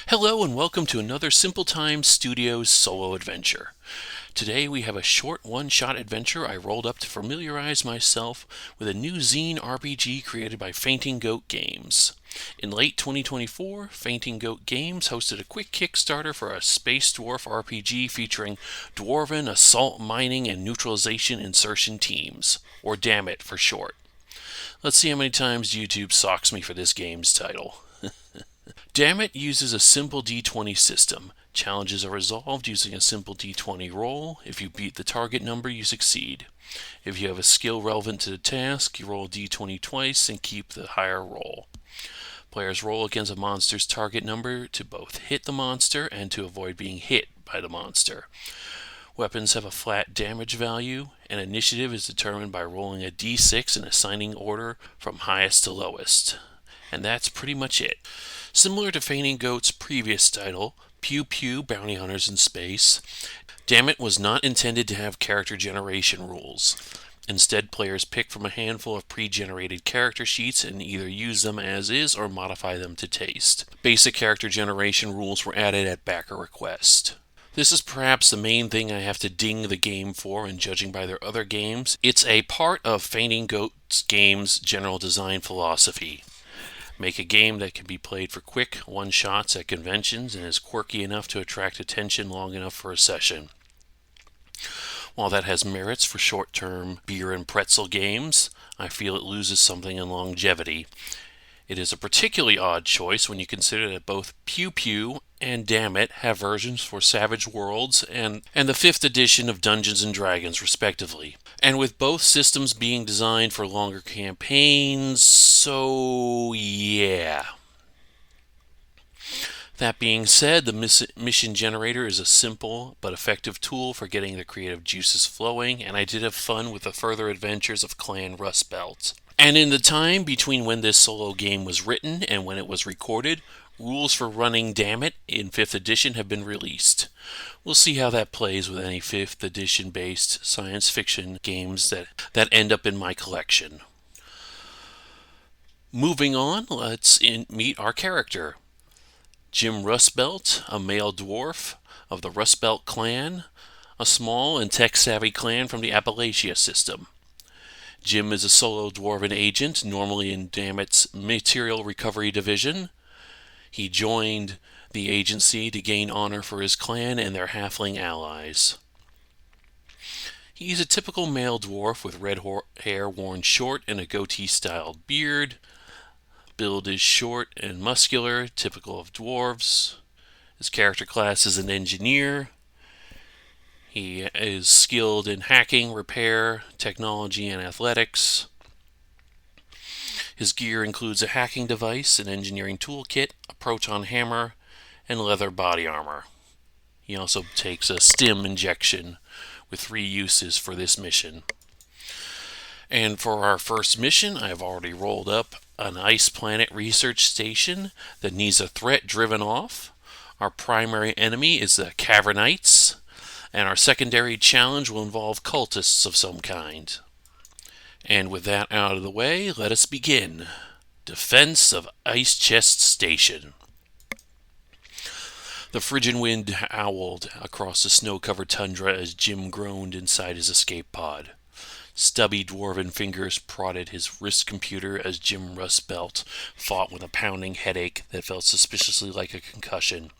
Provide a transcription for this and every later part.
Hello and welcome to another Simple Time Studios solo adventure. Today we have a short one-shot adventure I rolled up to familiarize myself with a new zine RPG created by Fainting Goat Games. In late 2024, Fainting Goat Games hosted a quick Kickstarter for a space dwarf RPG featuring Dwarven, assault, mining, and neutralization insertion teams, or Damnit for short. Let's see how many times YouTube socks me for this game's title. Damnit uses a simple d20 system. Challenges are resolved using a simple d20 roll. If you beat the target number, you succeed. If you have a skill relevant to the task, you roll a d20 twice and keep the higher roll. Players roll against a monster's target number to both hit the monster and to avoid being hit by the monster. Weapons have a flat damage value, and initiative is determined by rolling a d6 and assigning order from highest to lowest. And that's pretty much it. Similar to Fainting Goat's previous title, Pew Pew Bounty Hunters in Space, Damnit was not intended to have character generation rules. Instead, players pick from a handful of pre-generated character sheets and either use them as is or modify them to taste. Basic character generation rules were added at backer request. This is perhaps the main thing I have to ding the game for, and judging by their other games, it's a part of Fainting Goat's Games' general design philosophy. Make a game that can be played for quick one-shots at conventions and is quirky enough to attract attention long enough for a session. While that has merits for short-term beer and pretzel games, I feel it loses something in longevity. It is a particularly odd choice when you consider that both Pew Pew and Damnit have versions for Savage Worlds and the 5th edition of Dungeons & Dragons, respectively. And with both systems being designed for longer campaigns, so yeah. That being said, the mission generator is a simple but effective tool for getting the creative juices flowing, and I did have fun with the further adventures of Clan Rustbelt. And in the time between when this solo game was written and when it was recorded, rules for running Damnit in 5th edition have been released. We'll see how that plays with any 5th edition based science fiction games that end up in my collection. Moving on, let's meet our character. Jim Rustbelt, a male dwarf of the Rustbelt clan, a small and tech-savvy clan from the Appalachia system. Jim is a solo Dwarven agent, normally in Damnit's Material Recovery Division. He joined the agency to gain honor for his clan and their halfling allies. He's a typical male dwarf with red hair worn short and a goatee-styled beard. Build is short and muscular, typical of dwarves. His character class is an engineer. He is skilled in hacking, repair, technology, and athletics. His gear includes a hacking device, an engineering toolkit, a proton hammer, and leather body armor. He also takes a stim injection with 3 uses for this mission. And for our first mission, I've already rolled up an ice planet research station that needs a threat driven off. Our primary enemy is the Cavernites, and our secondary challenge will involve cultists of some kind. And with that out of the way, let us begin. Defense of Ice Chest Station. The frigid wind howled across the snow-covered tundra as Jim groaned inside his escape pod. Stubby dwarven fingers prodded his wrist computer as Jim Rustbelt fought with a pounding headache that felt suspiciously like a concussion.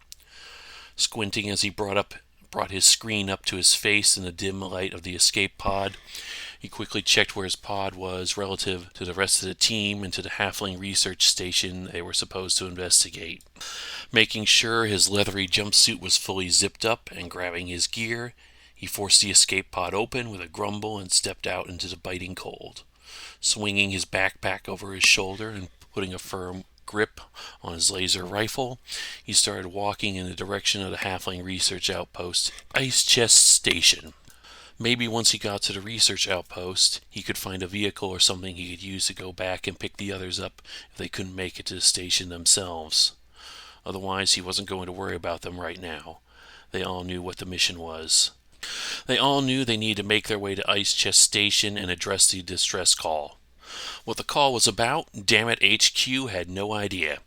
Squinting as he brought his screen up to his face in the dim light of the escape pod, he quickly checked where his pod was relative to the rest of the team and to the halfling research station they were supposed to investigate. Making sure his leathery jumpsuit was fully zipped up and grabbing his gear, he forced the escape pod open with a grumble and stepped out into the biting cold. Swinging his backpack over his shoulder and putting a firm grip on his laser rifle, he started walking in the direction of the halfling research outpost, Ice Chest Station. Maybe once he got to the research outpost, he could find a vehicle or something he could use to go back and pick the others up if they couldn't make it to the station themselves. Otherwise, he wasn't going to worry about them right now. They all knew what the mission was. They all knew they needed to make their way to Ice Chest Station and address the distress call. What the call was about, Damnit HQ had no idea.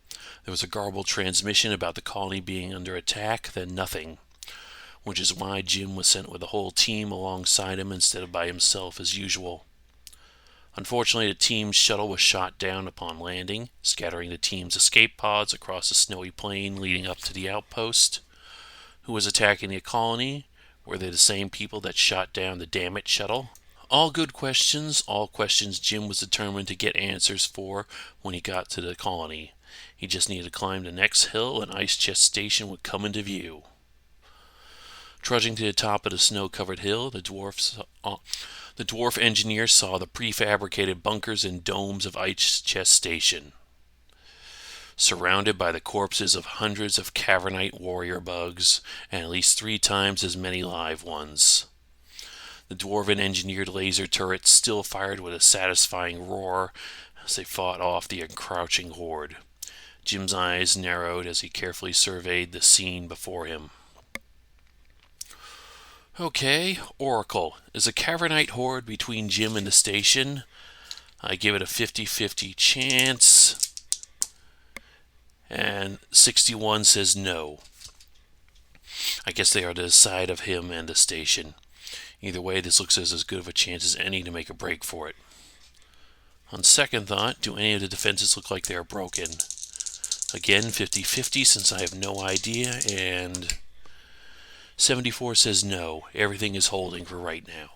There was a garbled transmission about the colony being under attack, then nothing, which is why Jim was sent with a whole team alongside him instead of by himself as usual. Unfortunately, the team's shuttle was shot down upon landing, scattering the team's escape pods across the snowy plain leading up to the outpost. Who was attacking the colony? Were they the same people that shot down the Damnit shuttle? All good questions, all questions Jim was determined to get answers for when he got to the colony. He just needed to climb the next hill and Ice Chest Station would come into view. Trudging to the top of the snow-covered hill, the dwarf engineer saw the prefabricated bunkers and domes of Ice Chest Station, surrounded by the corpses of hundreds of cavernite warrior bugs and at least 3 times as many live ones. The Dwarven engineered laser turrets still fired with a satisfying roar as they fought off the encroaching horde. Jim's eyes narrowed as he carefully surveyed the scene before him. Okay, Oracle. Is a cavernite horde between Jim and the station? I give it a 50-50 chance. And 61 says no. I guess they are to the side of him and the station. Either way, this looks as good of a chance as any to make a break for it. On second thought, do any of the defenses look like they are broken? Again, 50-50 since I have no idea, and 74 says no. Everything is holding for right now.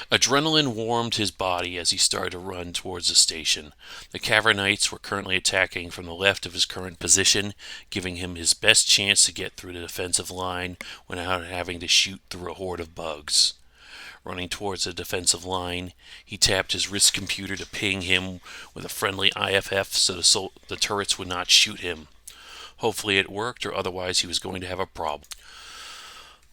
Adrenaline warmed his body as he started to run towards the station. The Cavernites were currently attacking from the left of his current position, giving him his best chance to get through the defensive line without having to shoot through a horde of bugs. Running towards the defensive line, he tapped his wrist computer to ping him with a friendly IFF so the turrets would not shoot him. Hopefully it worked, or otherwise he was going to have a problem.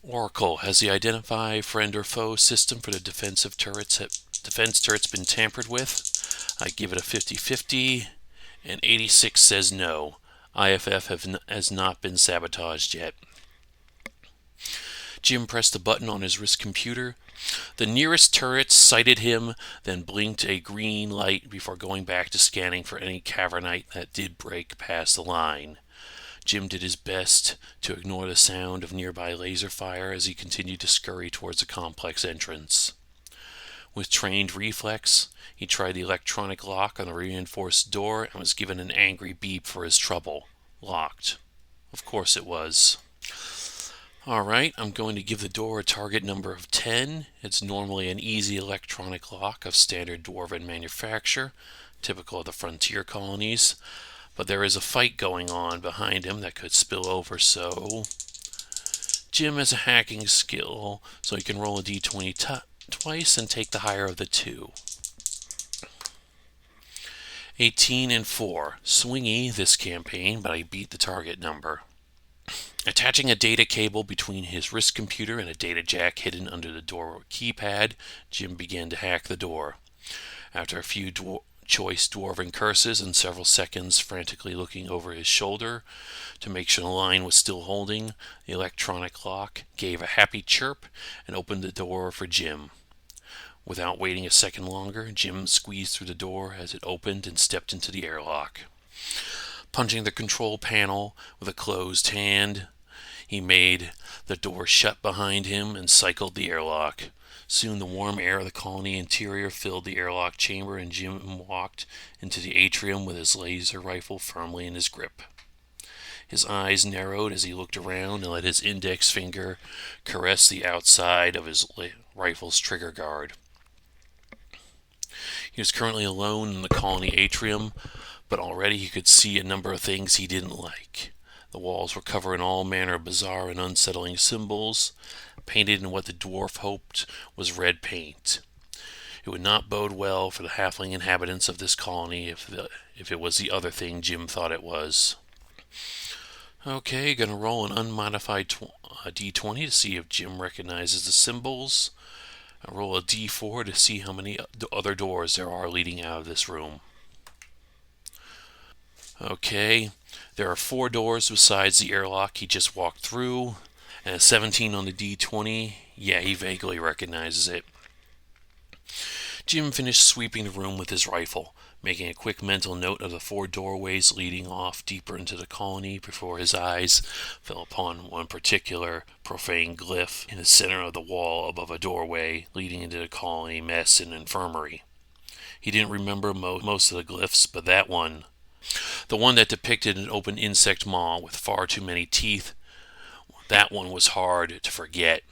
Oracle, has the identify friend or foe system for the defense turrets been tampered with? I give it a 50-50, and 86 says no. IFF has not been sabotaged yet. Jim pressed a button on his wrist computer. The nearest turrets sighted him, then blinked a green light before going back to scanning for any cavernite that did break past the line. Jim did his best to ignore the sound of nearby laser fire as he continued to scurry towards the complex entrance. With trained reflex, he tried the electronic lock on the reinforced door and was given an angry beep for his trouble. Locked. Of course it was. Alright, I'm going to give the door a target number of 10. It's normally an easy electronic lock of standard Dwarven manufacture, typical of the frontier colonies. But there is a fight going on behind him that could spill over, so Jim has a hacking skill, so he can roll a d20 twice and take the higher of the 2. 18 and 4. Swingy this campaign, but I beat the target number. Attaching a data cable between his wrist computer and a data jack hidden under the door keypad, Jim began to hack the door. After a few choice Dwarven curses and several seconds frantically looking over his shoulder to make sure the line was still holding, the electronic lock gave a happy chirp and opened the door for Jim. Without waiting a second longer, Jim squeezed through the door as it opened and stepped into the airlock. Punching the control panel with a closed hand, he made the door shut behind him and cycled the airlock. Soon the warm air of the colony interior filled the airlock chamber and Jim walked into the atrium with his laser rifle firmly in his grip. His eyes narrowed as he looked around and let his index finger caress the outside of his rifle's trigger guard. He was currently alone in the colony atrium, but already he could see a number of things he didn't like. The walls were covered in all manner of bizarre and unsettling symbols, painted in what the dwarf hoped was red paint. It would not bode well for the halfling inhabitants of this colony if it was the other thing Jim thought it was. Okay, gonna roll an unmodified d20 to see if Jim recognizes the symbols. I'll roll a d4 to see how many other doors there are leading out of this room. Okay, there are 4 doors besides the airlock he just walked through, and a 17 on the d20. Yeah, he vaguely recognizes it. Jim finished sweeping the room with his rifle, making a quick mental note of the 4 doorways leading off deeper into the colony before his eyes fell upon one particular profane glyph in the center of the wall above a doorway leading into the colony mess and infirmary. He didn't remember most of the glyphs, but that one, the one that depicted an open insect maw with far too many teeth, that one was hard to forget.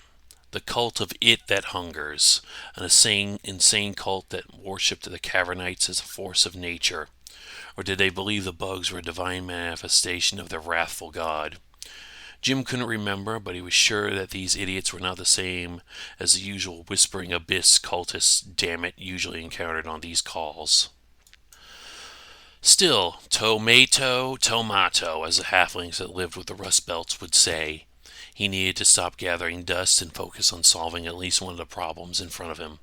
The cult of it that hungers, an insane cult that worshipped the Cavernites as a force of nature. Or did they believe the bugs were a divine manifestation of their wrathful god? Jim couldn't remember, but he was sure that these idiots were not the same as the usual whispering abyss cultists, Damnit, usually encountered on these calls. Still, tomato, as the halflings that lived with the Rust Belts would say. He needed to stop gathering dust and focus on solving at least one of the problems in front of him.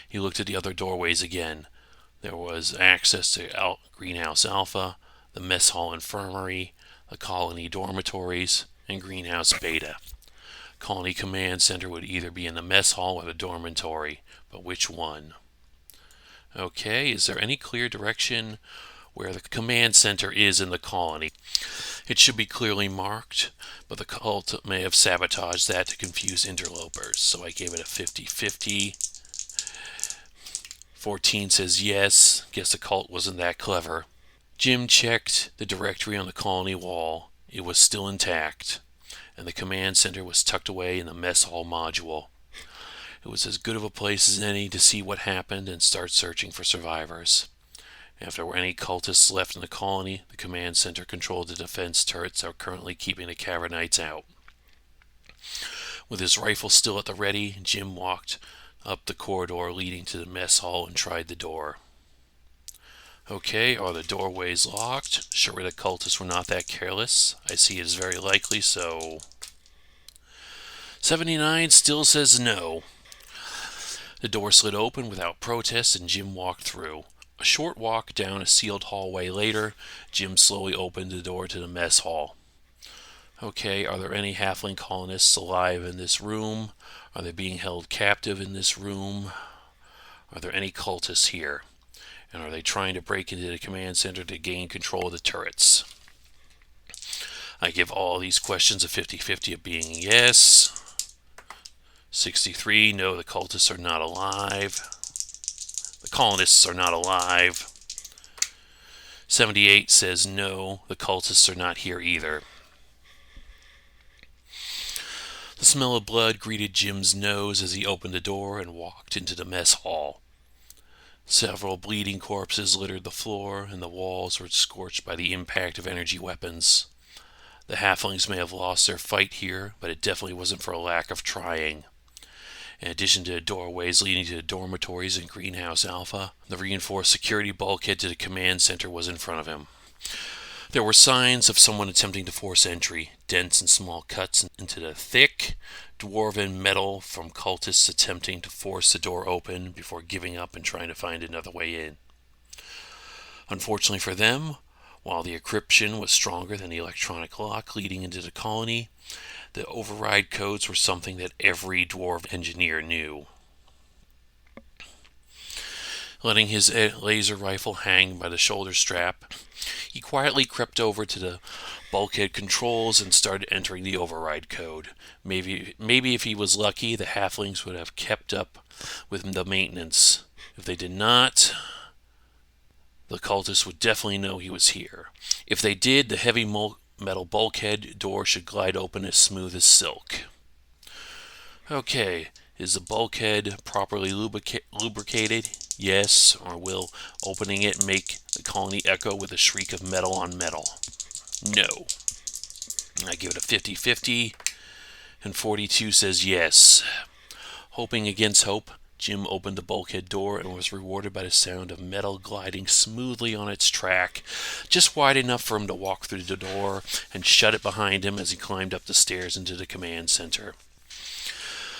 He looked at the other doorways again. There was access to Greenhouse Alpha, the Mess Hall Infirmary, the Colony Dormitories, and Greenhouse Beta. Colony Command Center would either be in the Mess Hall or the Dormitory, but which one? Okay, is there any clear direction where the command center is in the colony? It should be clearly marked, but the cult may have sabotaged that to confuse interlopers, so I gave it a 50-50. 14 says yes. Guess the cult wasn't that clever. Jim checked the directory on the colony wall. It was still intact, and the command center was tucked away in the mess hall module. It was as good of a place as any to see what happened and start searching for survivors. If there were any cultists left in the colony, the command center controlled the defense turrets that are currently keeping the Cavernites out. With his rifle still at the ready, Jim walked up the corridor leading to the mess hall and tried the door. Okay, are the doorways locked? Surely the cultists were not that careless. I see it as very likely, so 79 still says no. The door slid open without protest and Jim walked through. A short walk down a sealed hallway later, Jim slowly opened the door to the mess hall. Okay, are there any halfling colonists alive in this room? Are they being held captive in this room? Are there any cultists here? And are they trying to break into the command center to gain control of the turrets? I give all these questions a 50-50 of being yes. 63, no, the cultists are not alive. The colonists are not alive. 78 says no, the cultists are not here either. The smell of blood greeted Jim's nose as he opened the door and walked into the mess hall. Several bleeding corpses littered the floor, and the walls were scorched by the impact of energy weapons. The halflings may have lost their fight here, but it definitely wasn't for a lack of trying. In addition to the doorways leading to the dormitories in Greenhouse Alpha, the reinforced security bulkhead to the command center was in front of him. There were signs of someone attempting to force entry, dents and small cuts into the thick, dwarven metal from cultists attempting to force the door open before giving up and trying to find another way in. Unfortunately for them, while the encryption was stronger than the electronic lock leading into the colony, the override codes were something that every dwarf engineer knew. Letting his laser rifle hang by the shoulder strap, he quietly crept over to the bulkhead controls and started entering the override code. Maybe if he was lucky, the halflings would have kept up with the maintenance. If they did not, the cultists would definitely know he was here. If they did, the heavy metal bulkhead door should glide open as smooth as silk. Okay, is the bulkhead properly lubricated? Yes, or will opening it make the colony echo with a shriek of metal on metal? No. I give it a 50-50, and 42 says yes. Hoping against hope, Jim opened the bulkhead door and was rewarded by the sound of metal gliding smoothly on its track, just wide enough for him to walk through the door and shut it behind him as he climbed up the stairs into the command center.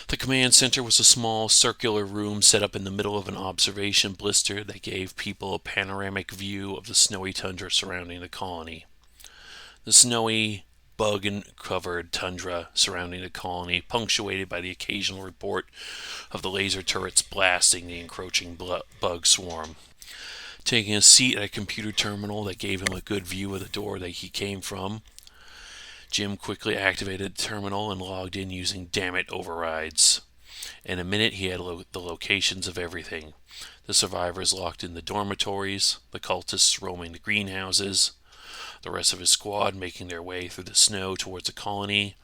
The command center was a small circular room set up in the middle of an observation blister that gave people a panoramic view of the snowy tundra surrounding the colony. The snowy bug and covered tundra surrounding the colony, punctuated by the occasional report of the laser turrets blasting the encroaching bug swarm. Taking a seat at a computer terminal that gave him a good view of the door that he came from, Jim quickly activated the terminal and logged in using Damnit overrides. In a minute, he had the locations of everything. The survivors locked in the dormitories, the cultists roaming the greenhouses, the rest of his squad making their way through the snow towards the colony,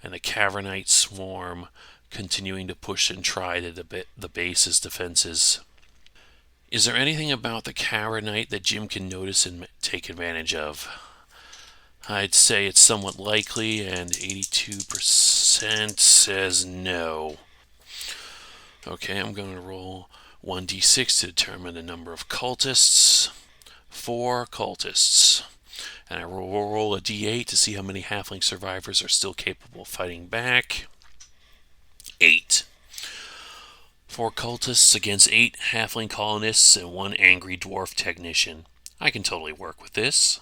and the Cavernite swarm continuing to push and try the base's defenses. Is there anything about the Cavernite that Jim can notice and take advantage of? I'd say it's somewhat likely, and 82% says no. Okay, I'm going to roll 1d6 to determine the number of cultists. 4 cultists. And I will roll a d8 to see how many halfling survivors are still capable of fighting back. 8. 4 cultists against 8 halfling colonists and 1 angry dwarf technician. I can totally work with this.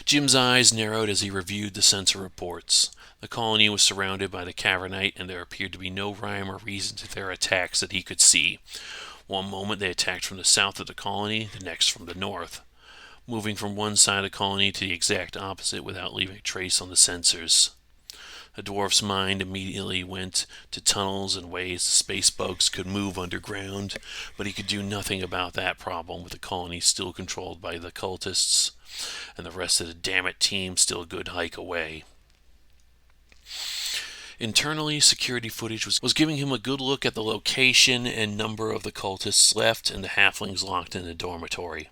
Jim's eyes narrowed as he reviewed the sensor reports. The colony was surrounded by the Cavernite, and there appeared to be no rhyme or reason to their attacks that he could see. One moment they attacked from the south of the colony, the next from the north, moving from one side of the colony to the exact opposite without leaving a trace on the sensors. The dwarf's mind immediately went to tunnels and ways the space bugs could move underground, but he could do nothing about that problem with the colony still controlled by the cultists, and the rest of the Damnit team still a good hike away. Internally, security footage was giving him a good look at the location and number of the cultists left and the halflings locked in the dormitory.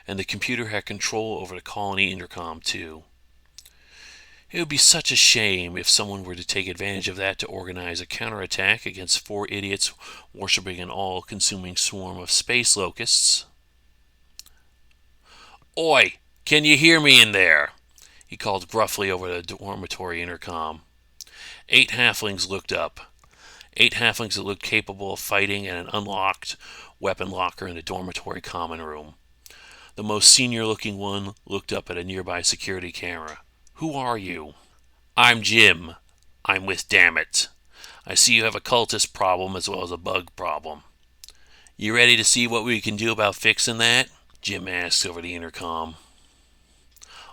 And the computer had control over the colony intercom too. It would be such a shame if someone were to take advantage of that to organize a counterattack against 4 idiots worshipping an all-consuming swarm of space locusts. "Oi, can you hear me in there?" he called gruffly over the dormitory intercom. 8 halflings looked up. 8 halflings that looked capable of fighting in an unlocked weapon locker in the dormitory common room. The most senior-looking one looked up at a nearby security camera. "Who are you?" "I'm Jim. I'm with Damnit. I see you have a cultist problem as well as a bug problem. You ready to see what we can do about fixing that?" Jim asked over the intercom.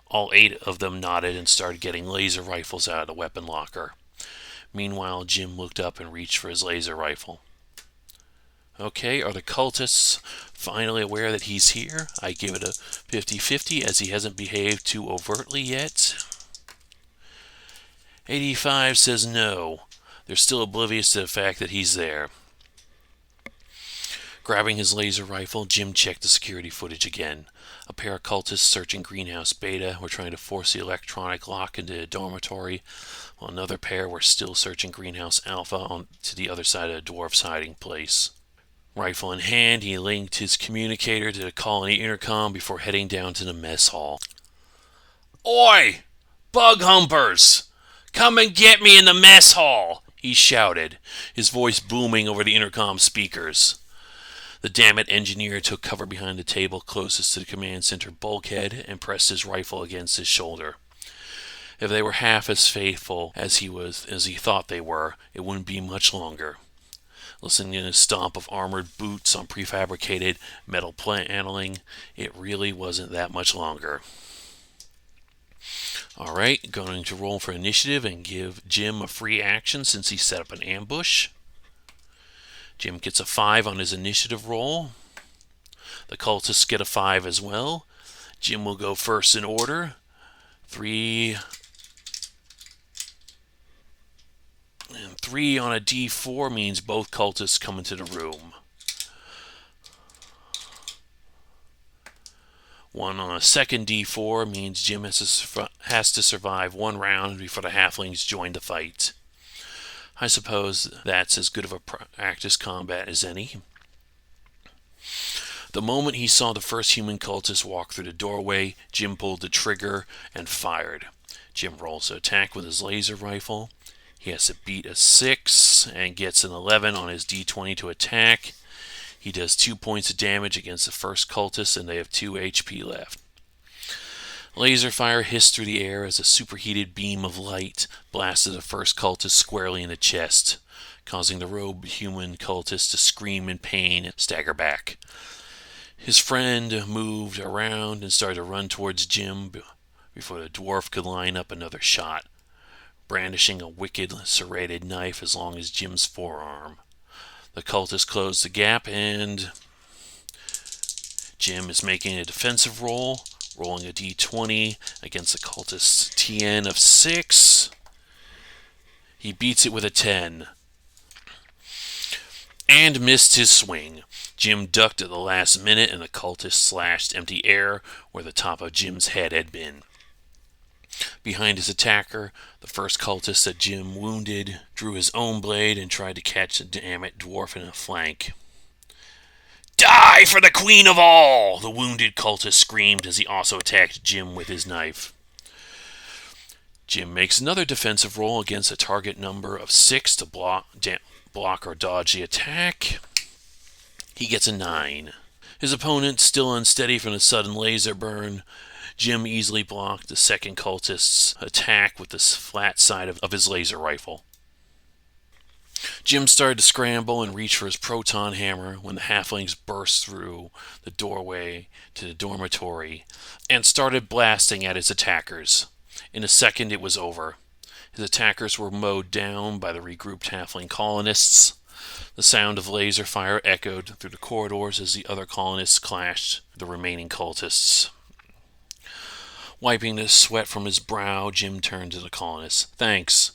All 8 of them nodded and started getting laser rifles out of the weapon locker. Meanwhile, Jim looked up and reached for his laser rifle. Okay, are the cultists finally aware that he's here? I give it a 50-50 as he hasn't behaved too overtly yet. 85 says no. They're still oblivious to the fact that he's there. Grabbing his laser rifle, Jim checked the security footage again. A pair of cultists searching Greenhouse Beta were trying to force the electronic lock into the dormitory, while another pair were still searching Greenhouse Alpha on to the other side of the dwarf's hiding place. Rifle in hand, he linked his communicator to the colony intercom before heading down to the mess hall. "Oi! Bug humpers! Come and get me in the mess hall!" he shouted, his voice booming over the intercom speakers. The Damnit engineer took cover behind the table closest to the command center bulkhead and pressed his rifle against his shoulder. If they were half as faithful as he thought they were, it wouldn't be much longer. Listening to the stomp of armored boots on prefabricated metal paneling, it really wasn't that much longer. Alright, going to roll for initiative and give Jim a free action since he set up an ambush. Jim gets a 5 on his initiative roll. The cultists get a 5 as well. Jim will go first in order. 3 and 3 on a D4 means both cultists come into the room. 1 on a second D4 means Jim has to survive 1 round before the halflings join the fight. I suppose that's as good of a practice combat as any. The moment he saw the first human cultist walk through the doorway, Jim pulled the trigger and fired. Jim rolls to attack with his laser rifle. He has to beat a 6 and gets an 11 on his D20 to attack. He does 2 points of damage against the first cultist and they have 2 HP left. Laser fire hissed through the air as a superheated beam of light blasted the first cultist squarely in the chest, causing the robed human cultist to scream in pain and stagger back. His friend moved around and started to run towards Jim before the dwarf could line up another shot, brandishing a wicked serrated knife as long as Jim's forearm. The cultist closed the gap, and Jim is making a defensive roll, rolling a d20 against the cultist's TN of 6. He beats it with a 10 and missed his swing. Jim ducked at the last minute, and the cultist slashed empty air where the top of Jim's head had been. Behind his attacker, the first cultist that Jim wounded drew his own blade and tried to catch the Damnit dwarf in the flank. "Die for the queen of all!" the wounded cultist screamed as he also attacked Jim with his knife. Jim makes another defensive roll against a target number of 6 to block or dodge the attack. He gets a 9. His opponent, still unsteady from the sudden laser burn, Jim easily blocked the second cultist's attack with the flat side of his laser rifle. Jim started to scramble and reach for his proton hammer when the halflings burst through the doorway to the dormitory and started blasting at his attackers. In a second, it was over. His attackers were mowed down by the regrouped halfling colonists. The sound of laser fire echoed through the corridors as the other colonists clashed with the remaining cultists. Wiping the sweat from his brow, Jim turned to the colonists. "Thanks.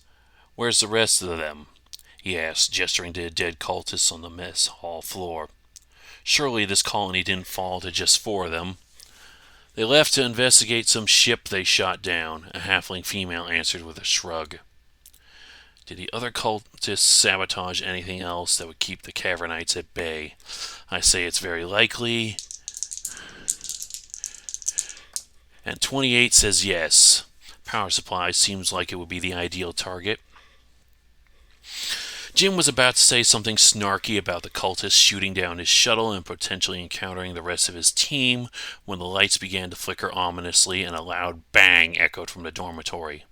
Where's the rest of them?" he asked, gesturing to the dead cultists on the mess hall floor. Surely this colony didn't fall to just 4 of them. "They left to investigate some ship they shot down," a halfling female answered with a shrug. "Did the other cultists sabotage anything else that would keep the Cavernites at bay?" "I say it's very likely." And 28 says yes. Power supply seems like it would be the ideal target. Jim was about to say something snarky about the cultists shooting down his shuttle and potentially encountering the rest of his team when the lights began to flicker ominously and a loud bang echoed from the dormitory.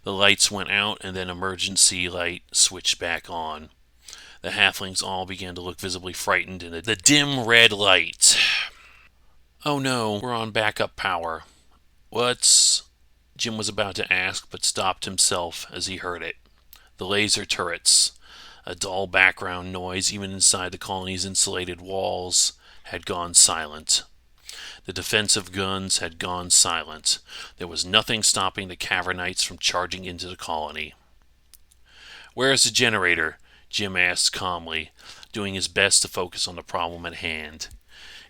The lights went out and then emergency light switched back on. The halflings all began to look visibly frightened in the dim red light. "Oh no, we're on backup power." "What's—" Jim was about to ask, but stopped himself as he heard it. The laser turrets, a dull background noise even inside the colony's insulated walls, had gone silent. The defensive guns had gone silent. There was nothing stopping the Cavernites from charging into the colony. "Where's the generator?" Jim asked calmly, doing his best to focus on the problem at hand.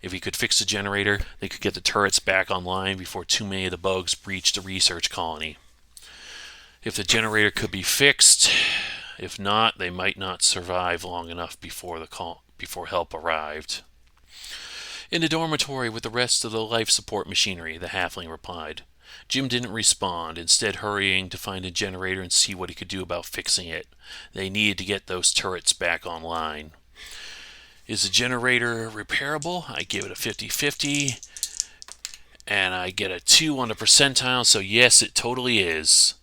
If he could fix the generator, they could get the turrets back online before too many of the bugs breached the research colony. If the generator could be fixed, if not, they might not survive long enough before help arrived. "In the dormitory with the rest of the life support machinery," the halfling replied. Jim didn't respond, instead hurrying to find a generator and see what he could do about fixing it. They needed to get those turrets back online. "Is the generator repairable?" I give it a 50-50, and I get a 2 on the percentile, so yes, it totally is.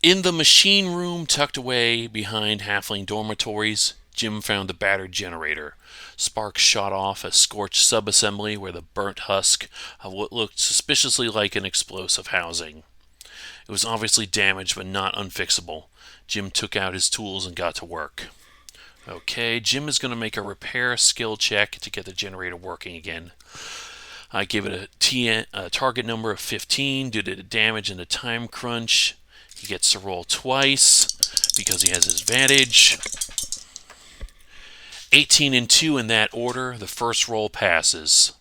In the machine room tucked away behind halfling dormitories, Jim found the battered generator. Sparks shot off a scorched subassembly where the burnt husk of what looked suspiciously like an explosive housing. It was obviously damaged but not unfixable. Jim took out his tools and got to work. Okay, Jim is going to make a repair skill check to get the generator working again. I give it a target number of 15 due to the damage and the time crunch. He gets to roll twice because he has his advantage. 18 and 2 in that order. The first roll passes.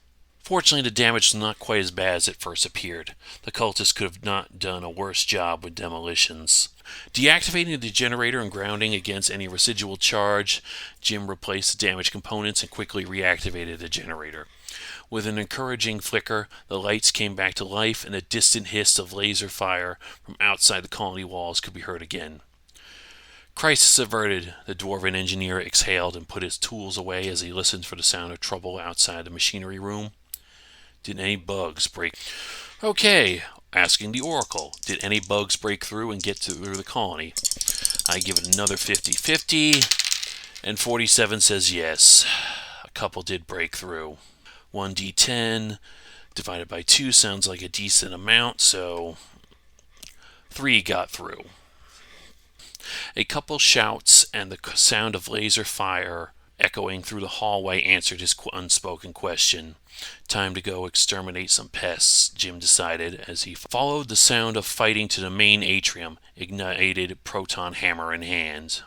Fortunately, the damage was not quite as bad as it first appeared. The cultists could have not done a worse job with demolitions. Deactivating the generator and grounding against any residual charge, Jim replaced the damaged components and quickly reactivated the generator. With an encouraging flicker, the lights came back to life and a distant hiss of laser fire from outside the colony walls could be heard again. "Crisis averted," the Dwarven engineer exhaled and put his tools away as he listened for the sound of trouble outside the machinery room. Did any bugs break? "Okay, asking the Oracle, did any bugs break through and get through the colony? I give it another 50-50, and 47 says yes. A couple did break through. 1d10 divided by 2 sounds like a decent amount, so 3 got through. A couple shouts and the sound of laser fire echoing through the hallway answered his unspoken question. Time to go exterminate some pests, Jim decided as he followed the sound of fighting to the main atrium, ignited proton hammer in hand.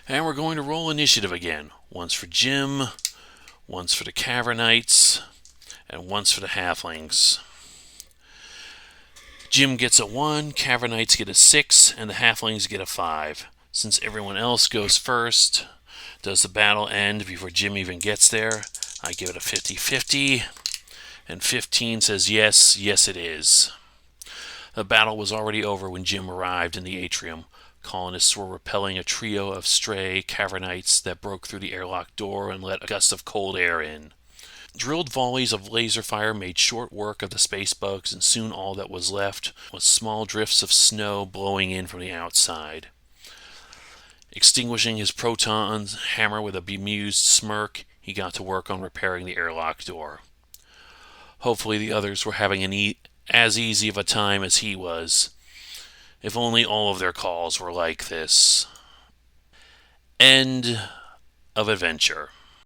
And we're going to roll initiative again. Once for Jim, once for the Cavernites, and once for the Halflings. Jim gets a 1, Cavernites get a 6, and the Halflings get a 5. Since everyone else goes first, does the battle end before Jim even gets there? I give it a 50-50, and 15 says yes, yes it is. The battle was already over when Jim arrived in the atrium. Colonists were repelling a trio of stray Cavernites that broke through the airlock door and let a gust of cold air in. Drilled volleys of laser fire made short work of the space bugs, and soon all that was left was small drifts of snow blowing in from the outside. Extinguishing his proton hammer with a bemused smirk, he got to work on repairing the airlock door. Hopefully the others were having as easy of a time as he was. If only all of their calls were like this. End of adventure.